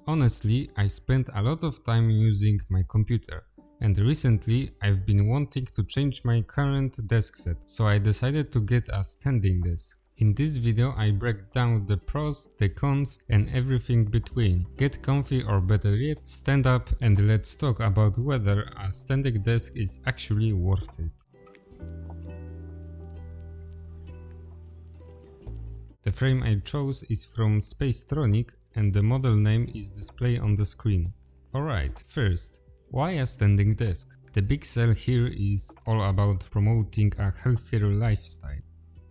Honestly, I spent a lot of time using my computer, and recently I've been wanting to change my current desk set, so I decided to get a standing desk. In this video I break down the pros, the cons and everything between. Get comfy, or better yet, stand up, and let's talk about whether a standing desk is actually worth it. The frame I chose is from Spacetronik and the model name is displayed on the screen. Alright, first, why a standing desk? The big sell here is all about promoting a healthier lifestyle.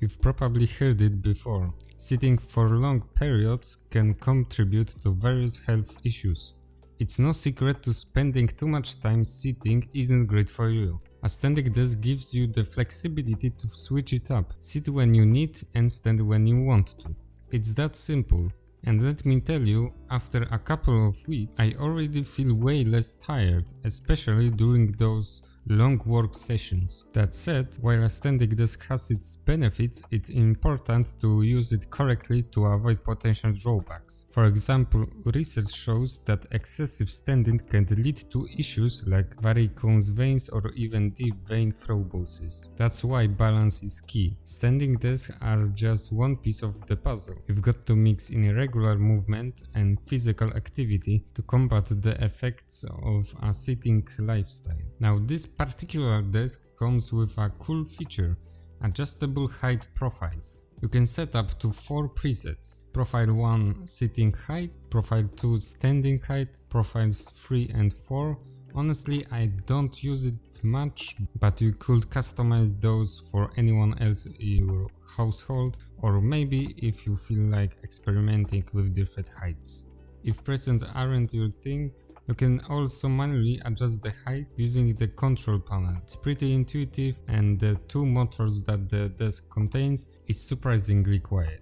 You've probably heard it before. Sitting for long periods can contribute to various health issues. It's no secret to spending too much time sitting isn't great for you. A standing desk gives you the flexibility to switch it up, sit when you need and stand when you want to. It's that simple. And let me tell you, after a couple of weeks, I already feel way less tired, especially during those long work sessions. That said, while a standing desk has its benefits, it's important to use it correctly to avoid potential drawbacks. For example, research shows that excessive standing can lead to issues like varicose veins or even deep vein thrombosis. That's why balance is key. Standing desks are just one piece of the puzzle. You've got to mix in irregular movement and physical activity to combat the effects of a sitting lifestyle. Now, this particular desk comes with a cool feature: adjustable height profiles. You can set up to 4 presets: profile 1 sitting height, profile 2 standing height, profiles 3 and 4. Honestly, I don't use it much, but you could customize those for anyone else in your household, or maybe if you feel like experimenting with different heights. If presets aren't your thing, you can also manually adjust the height using the control panel. It's pretty intuitive, and the 2 motors that the desk contains is surprisingly quiet.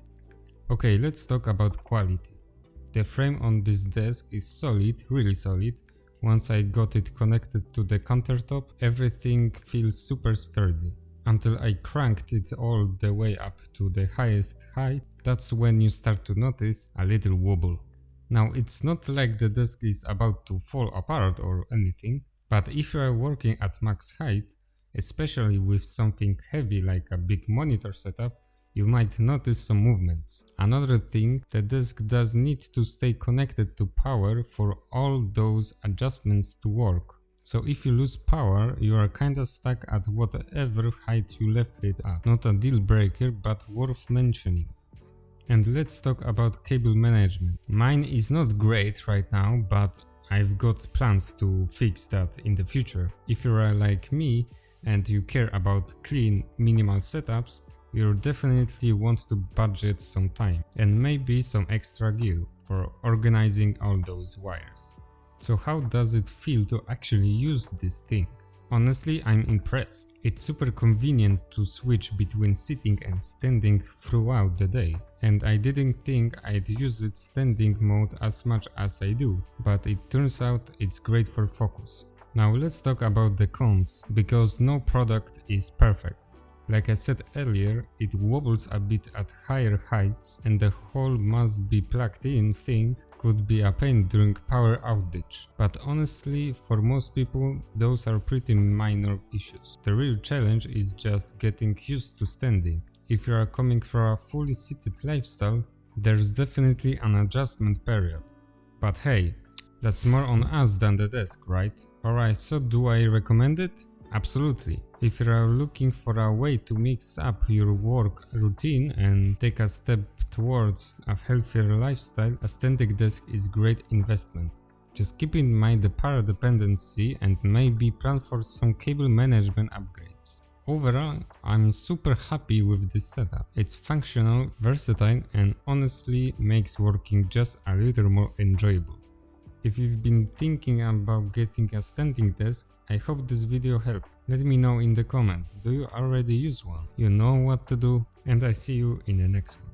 Okay, let's talk about quality. The frame on this desk is solid, really solid. Once I got it connected to the countertop, everything feels super sturdy. Until I cranked it all the way up to the highest height, that's when you start to notice a little wobble. Now, it's not like the desk is about to fall apart or anything, but if you are working at max height, especially with something heavy like a big monitor setup, you might notice some movements. Another thing, the desk does need to stay connected to power for all those adjustments to work. So if you lose power, you are kinda stuck at whatever height you left it at. Not a deal breaker, but worth mentioning. And let's talk about cable management. Mine is not great right now, but I've got plans to fix that in the future. If you are like me and you care about clean, minimal setups, you'll definitely want to budget some time and maybe some extra gear for organizing all those wires. So how does it feel to actually use this thing? Honestly, I'm impressed. It's super convenient to switch between sitting and standing throughout the day. And I didn't think I'd use it standing mode as much as I do, but it turns out it's great for focus. Now let's talk about the cons, because no product is perfect. Like I said earlier, it wobbles a bit at higher heights, and the whole must be plugged in thing could be a pain during power outage. But honestly, for most people, those are pretty minor issues. The real challenge is just getting used to standing. If you are coming from a fully seated lifestyle, there's definitely an adjustment period. But hey, that's more on us than the desk, right? Alright, so do I recommend it? Absolutely. If you are looking for a way to mix up your work routine and take a step towards a healthier lifestyle, a standing desk is a great investment. Just keep in mind the power dependency and maybe plan for some cable management upgrades. Overall, I'm super happy with this setup. It's functional, versatile, and honestly makes working just a little more enjoyable. If you've been thinking about getting a standing desk, I hope this video helped. Let me know in the comments, do you already use one? You know what to do, and I see you in the next one.